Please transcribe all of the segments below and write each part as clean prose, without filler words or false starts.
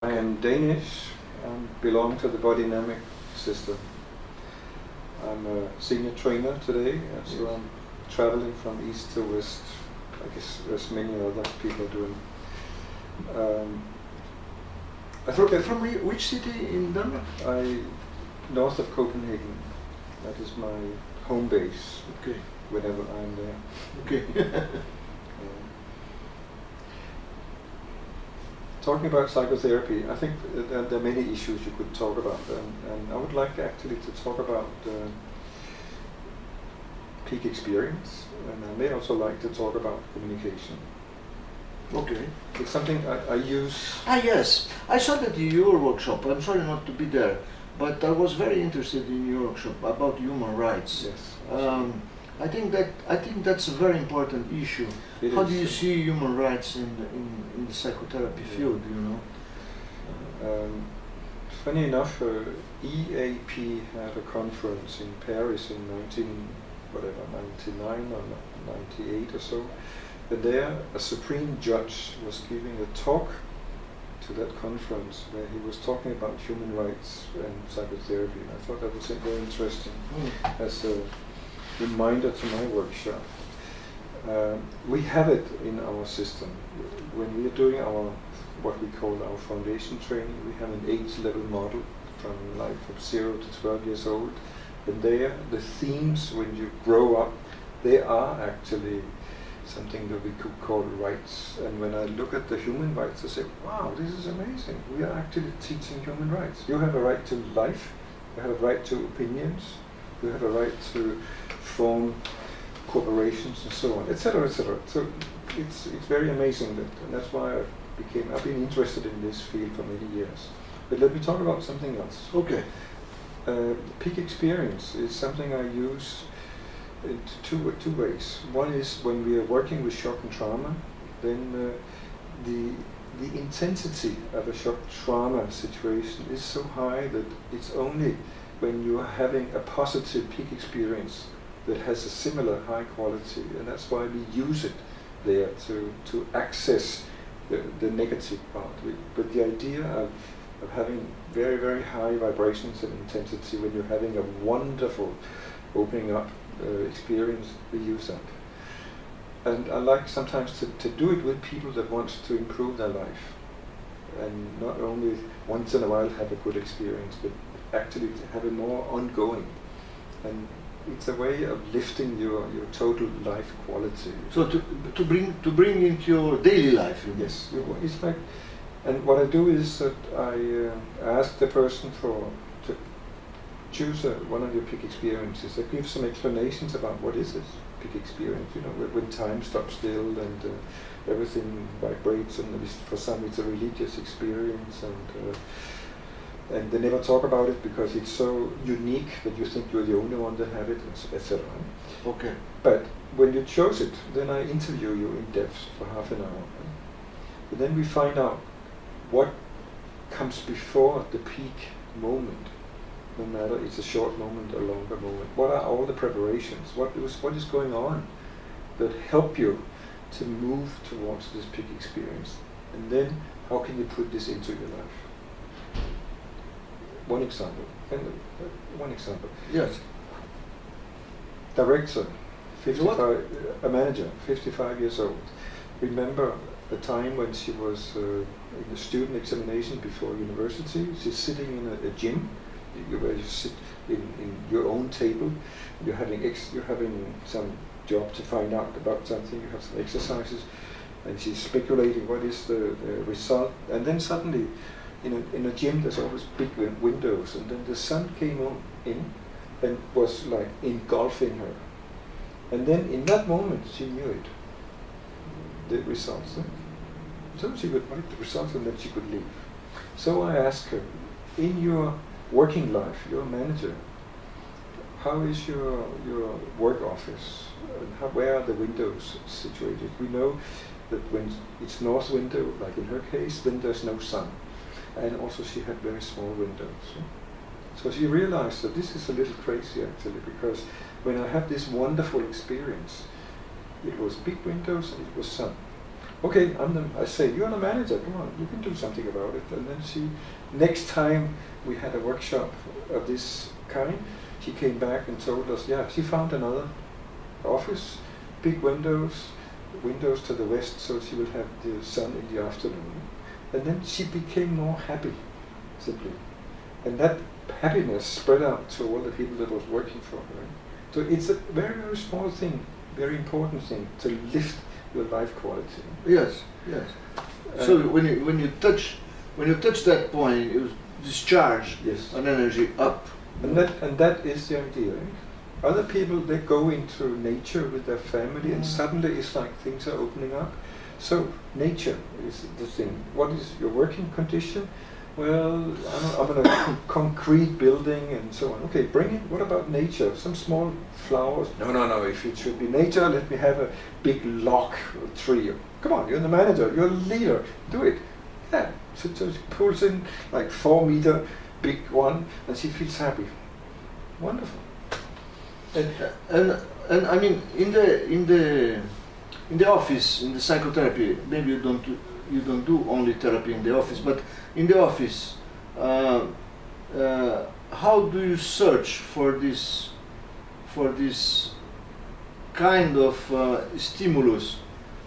I am Danish and belong to the body dynamic system. I'm a senior trainer today, so I'm traveling from east to west. I guess there's many other people doing. From which city in Denmark? North of Copenhagen. That is my home base. Okay. Whenever I'm there. Okay. Talking about psychotherapy, I think there are many issues you could talk about, and I would like actually to talk about peak experience, and I may also like to talk about communication. Okay. It's something I use. Yes, I saw that in your workshop. I'm sorry not to be there, but I was very interested in your workshop about human rights. Yes. I think that's a very important issue. How do you see human rights in the psychotherapy field? You know. Funny enough, EAP had a conference in Paris in 99 or 98 or so. And there, a supreme judge was giving a talk to that conference where he was talking about human rights and psychotherapy. And I thought that was very interesting as a reminder to my workshop. We have it in our system. When we are doing what we call our foundation training, we have an age-level model from 0 to 12 years old. And there, the themes when you grow up, they are actually something that we could call rights. And when I look at the human rights, I say, wow, this is amazing. We are actually teaching human rights. You have a right to life, you have a right to opinions, you have a right to form corporations and so on, etc., etc. So it's very amazing, and that's why I've been interested in this field for many years. But let me talk about something else. Okay. Peak experience is something I use in two ways. One is when we are working with shock and trauma, then the intensity of a shock trauma situation is so high that it's only when you are having a positive peak experience that has a similar high quality, and that's why we use it there to access the negative part. But the idea of having very, very high vibrations and intensity when you're having a wonderful opening up experience, we use that. And I like sometimes to do it with people that want to improve their life, and not only once in a while have a good experience, but actually to have a more ongoing. And it's a way of lifting your total life quality. So to bring into your daily life. Yes, it's like, and what I do is that I ask the person to choose one of your peak experiences. I give some explanations about what is this peak experience. You know, when time stops still and everything vibrates, and for some it's a religious experience, and they never talk about it because it's so unique that you think you're the only one that have it, etc. Okay. But when you chose it, then I interview you in depth for half an hour. And then we find out what comes before the peak moment, no matter it's a short moment or longer moment. What are all the preparations? What is going on that help you to move towards this peak experience? And then how can you put this into your life? One example. Yes. Director, 55, a manager, 55 years old. Remember the time when she was in the student examination before university. She's sitting in a gym where you sit in your own table. You're having some job to find out about something. You have some exercises, and she's speculating what is the result. And then suddenly, in a gym, there's always big windows, and then the sun came in and was like engulfing her. And then in that moment, she knew it, the results. So she would write the results, and then she could leave. So I asked her, in your working life, you're a manager, how is your work office? And where are the windows situated? We know that when it's north window, like in her case, then there's no sun. And also she had very small windows. So she realized that this is a little crazy actually, because when I had this wonderful experience, it was big windows and it was sun. okay, I say, you're the manager, come on, you can do something about it. And then next time we had a workshop of this kind, she came back and told us, yeah, she found another office, big windows to the west, so she will have the sun in the afternoon. And then she became more happy, simply. And that happiness spread out to all the people that was working for her. So it's a very, very small thing, very important thing to lift your life quality. Yes, yes. So when you touch that point, you discharge an energy up. And that is the idea. Other people, they go into nature with their family, and suddenly it's like things are opening up. So nature is the thing. What is your working condition? Well, I'm in a concrete building and so on. Okay, bring it. What about nature? Some small flowers? No. If it should be nature, let me have a big log tree. Come on, you're the manager. You're the leader. Do it. Yeah. So she pulls in like 4 meter big one, and she feels happy. Wonderful. And I mean, in the office, in the psychotherapy, maybe you don't do only therapy in the office, but in the office, how do you search for this kind of stimulus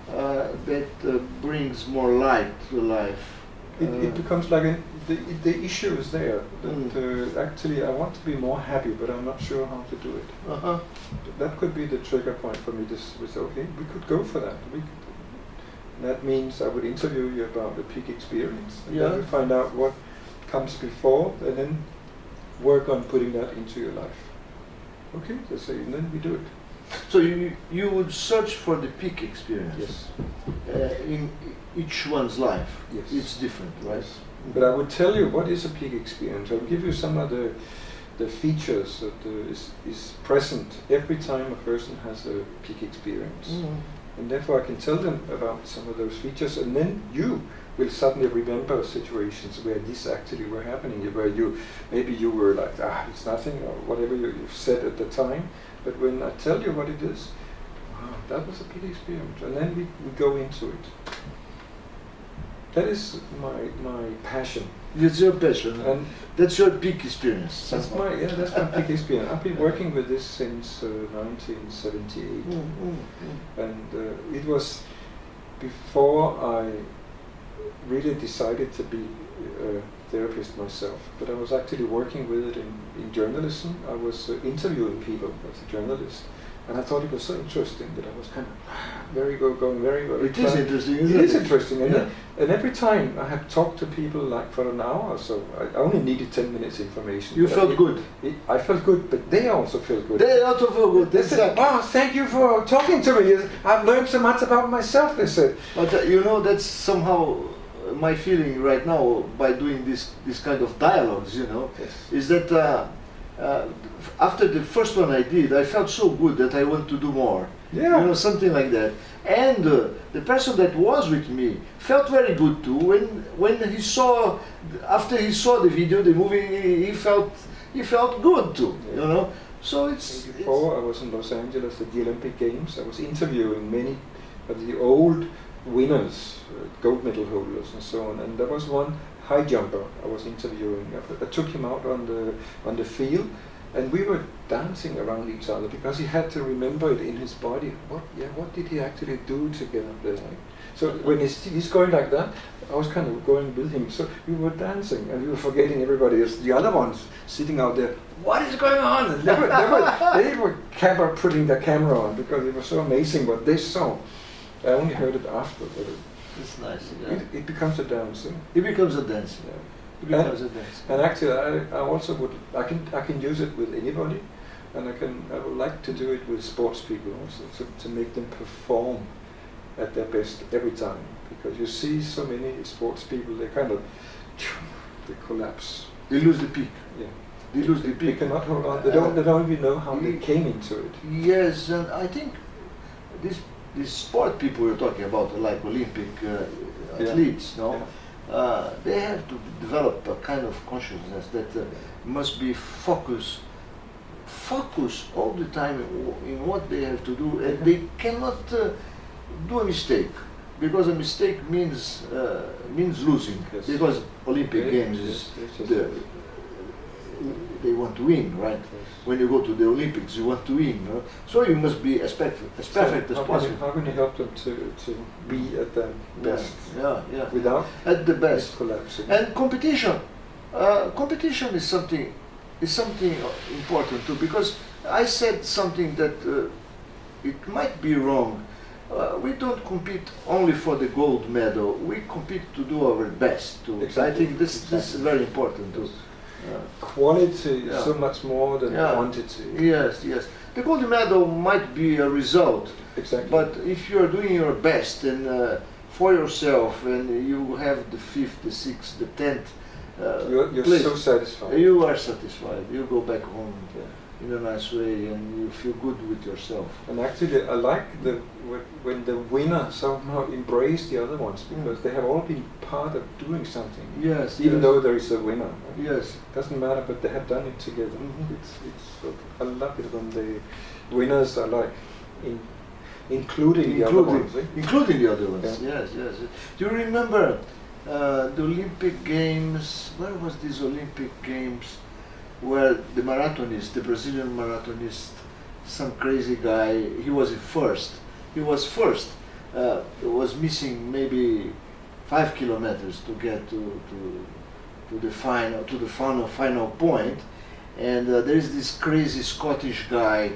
that brings more light to life? It becomes like the issue is there. That actually I want to be more happy, but I'm not sure how to do it. That could be the trigger point for me. Okay, we could go for that. That means I would interview you about the peak experience, and then we find out what comes before, and then work on putting that into your life. Okay, and then we do it. So you would search for the peak experience. Yes. In each one's life. Yes. It's different, right? Yes. But I would tell you what is a peak experience. I'll give you some of the features that is present every time a person has a peak experience. And therefore I can tell them about some of those features, and then you will suddenly remember situations where this actually were happening, where maybe you were like, it's nothing, or whatever you've said at the time. But when I tell you what it is, wow, that was a peak experience. And then we go into it. That is my passion. It's your passion. And that's your peak experience. That's my peak experience. I've been working with this since 1978, and it was before I really decided to be a therapist myself. But I was actually working with it in journalism. I was interviewing people as a journalist. And I thought it was so interesting that I was kind of going very well. It is interesting, isn't it? It is interesting. And every time I have talked to people like for an hour or so, I only needed 10 minutes information. You felt good. I felt good, but they also felt good. They also felt good. They said, wow, thank you for talking to me. I've learned so much about myself, they said. But that's somehow my feeling right now by doing this kind of dialogues, is that after the first one I did, I felt so good that I want to do more. Yeah. Something like that. And the person that was with me felt very good too. When he saw, after he saw the video, the movie, he felt good too. So Before I was in Los Angeles at the Olympic Games, I was interviewing many of the old winners, gold medal holders, and so on. And there was one high jumper I was interviewing. I took him out on the field, and we were dancing around each other because he had to remember it in his body. What did he actually do to get up there? So when he's going like that, I was kind of going with him. So we were dancing, and we were forgetting everybody else. The other ones sitting out there, what is going on? And they were putting their camera on because it was so amazing what they saw. I only heard it after. But it's nice. It becomes a dance. It becomes a dance. And actually, I also I can use it with anybody, and I would like to do it with sports people also, to make them perform at their best every time, because you see so many sports people, they collapse. They lose the peak. Yeah. They lose the peak. They cannot hold on. They don't even know how they came into it. Yes, and I think these sport people you're talking about, like Olympic athletes, they have to develop a kind of consciousness that must be focus all the time in what they have to do, and they cannot do a mistake. because a mistake means losing. Yes. Because Olympic Games is they want to win, right? Yes. When you go to the Olympics, you want to win, no? So you must be as perfect as possible. How can you help them to be at their best? Yeah. Without At the best. collapsing. And competition is something important too, because I said something that it might be wrong. We don't compete only for the gold medal. We compete to do our best too. Exactly. I think this is very important too. Quality is so much more than quantity. Yes. The gold medal might be a result. Exactly. But if you are doing your best and for yourself, and you have the 5th, the 6th, the 10th, you're place, so satisfied. you are satisfied. You go back home in a nice way, and you feel good with yourself. And actually, I like when the winner somehow embrace the other ones, because they have all been part of doing something. Yes. Even though there is a winner. Right? Yes. Doesn't matter, but they have done it together. I love it when the winners are like including the other ones. Including the other ones. Yeah. Yes. Do you remember the Olympic Games? Where was these Olympic Games? Where the marathonist, the Brazilian marathonist, some crazy guy, he was first. He was first. Was missing maybe 5 kilometers to get to the final point, and there is this crazy Scottish guy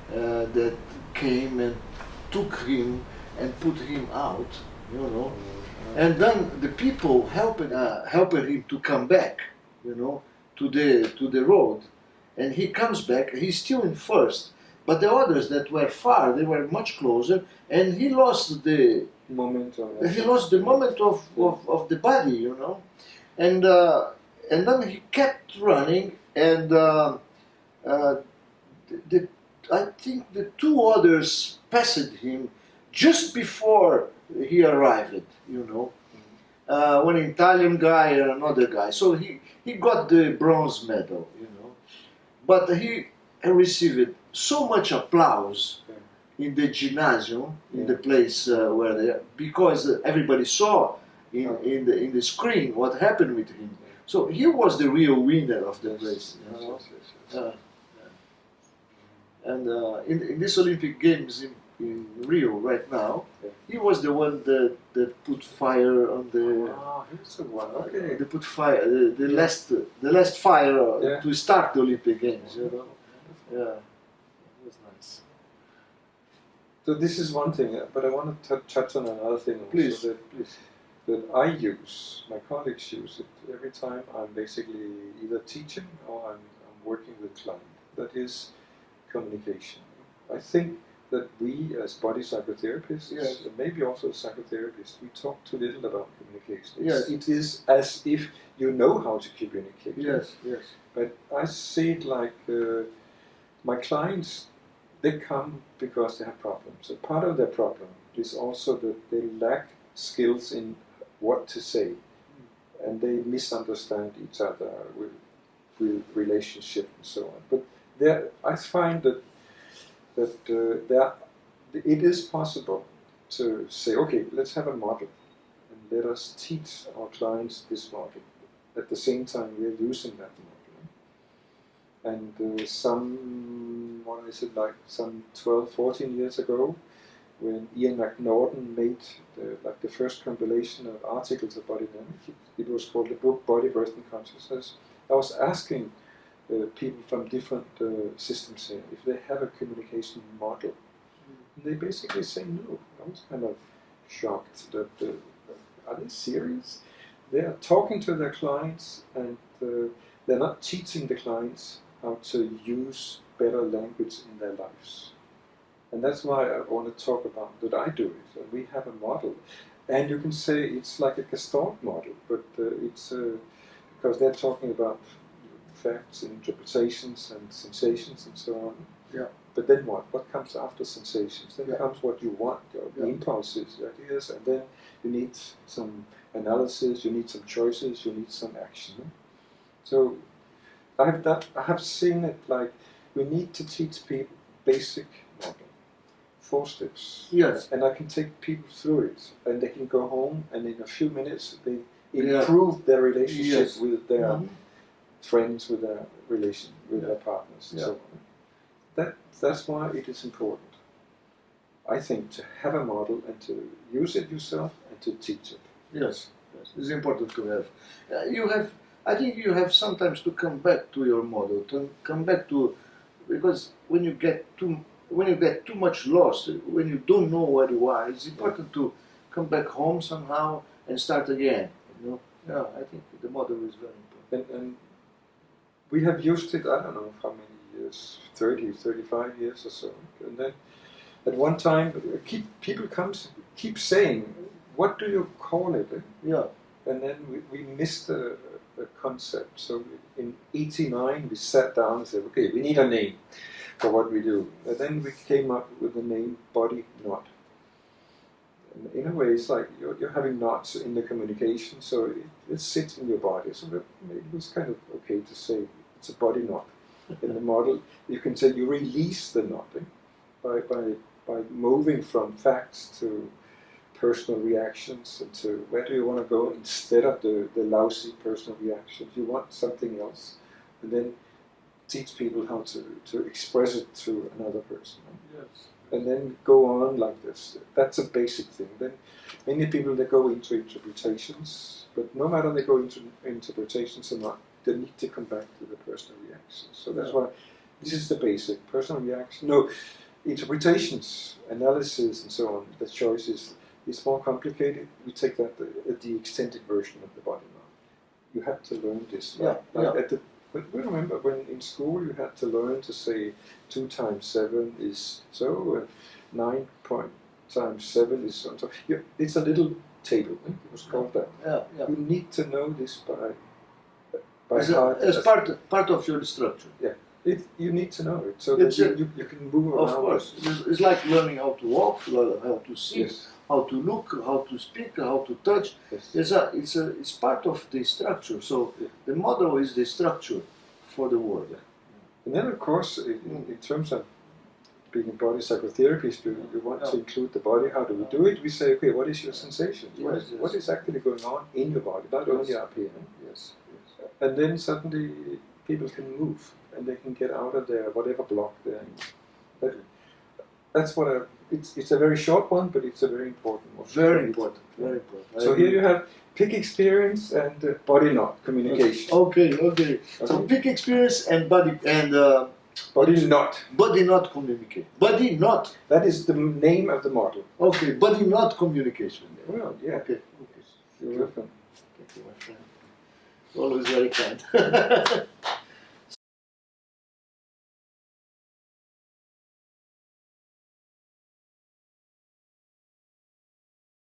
that came and took him and put him out, you know, and then the people helped him to come back, you know, to the road, and he comes back. He's still in first, but the others that were far, they were much closer, and he lost the momentum of the body, you know, and then he kept running, and I think the 2 others passed him just before he arrived, you know. One Italian guy and another guy. So he got the bronze medal, you know. But he received so much applause in the gymnasium, in the place where they are, because everybody saw in the screen what happened with him. So he was the real winner of the race. You know? And in this Olympic Games in Rio right now, he was the one that put fire on the. He was the one. Okay. They put fire, the last fire to start the Olympic Games. You know? Yeah, it was nice. So this is one thing, but I want to touch on another thing also. Please. That I use, my colleagues use it every time I'm basically either teaching or I'm working with client. That is communication. I think that we as body psychotherapists, and maybe also psychotherapists, we talk too little about communication. Yes. It is as if you know how to communicate. Yes. But I see it like my clients, they come because they have problems. So part of their problem is also that they lack skills in what to say, and they misunderstand each other with relationship and so on. But I find that it is possible to say, okay, let's have a model, and let us teach our clients this model. At the same time, we are using that model. And some 12, 14 years ago, when Ian McNaughton made the first compilation of articles of body dynamics, it was called the book Body, Birth and Consciousness. I was asking people from different systems here if they have a communication model. And they basically say no. I was kind of shocked that are they serious? They are talking to their clients, and they're not teaching the clients how to use better language in their lives. And that's why I want to talk about that I do it. And we have a model. And you can say it's like a Gestalt model, but it's because they're talking about facts and interpretations and sensations and so on. Yeah. But then what? What comes after sensations? Then comes what you want, the impulses, the ideas, and then you need some analysis, you need some choices, you need some action. So I have seen it like we need to teach people basic model. 4 steps. Yes. And I can take people through it, and they can go home, and in a few minutes they Yeah. improve their relationship Yes. with their Mhm. friends, with their with Yeah. their partners, and Yeah. so on. That's why it is important, I think, to have a model and to use it yourself and to teach it. Yes, yes, it's important to have. I think you have sometimes to come back to your model, to come back to, because when you get too much lost, when you don't know where you are, it's important to come back home somehow and start again. You know, yeah, I think the model is very important. And we have used it, I don't know how many years, 30, 35 years or so. And then at one time, people keep saying, what do you call it? Yeah, And then we missed the concept. So in '89, we sat down and said, okay, we need a name for what we do. And then we came up with the name Body Knot. And in a way, it's like you're having knots in the communication, so it sits in your body. So it was kind of okay to say it's a body knot. In the model, you can say you release the knotting by moving from facts to personal reactions and to where do you want to go instead of the lousy personal reactions. You want something else, and then teach people how to express it to another person. yes, And then go on like this. That's a basic thing. Then many people, they go into interpretations, but no matter they go into interpretations or not, they need to come back to the personal reactions. So that's why this is the basic personal reaction. No, interpretations, analysis, and so on. The choice is more complicated. We take that the extended version of the body now. You have to learn this. But remember when in school you had to learn to say 2 times 7 is so, and 9 times 7 is so and so. It's a little table. It was called that. yeah, yeah. You need to know this by heart. As part of your structure. Yeah, you need to know it so that you can move around. Of course, it's like learning how to walk, how to sit, Yes. how to look, how to speak, how to touch. Yes. It's part of the structure. So the model is the structure for the world. And then, of course, in terms of being a body psychotherapist, you want to include the body. How do we do it? We say, okay, what is your sensation? What is actually going on in your body, not only up here? Yes. And then suddenly people can move and they can get out of their whatever block they're in. That's what it's a very short one, but it's a very important one. Very important. Very important. So here you have peak experience and body knot communication. Okay. So peak experience and body knot. Body knot communication. Body knot. That is the name of the model. Okay. Body knot communication. Well, yeah. Okay. You're welcome. Thank you, my friend. Always very kind.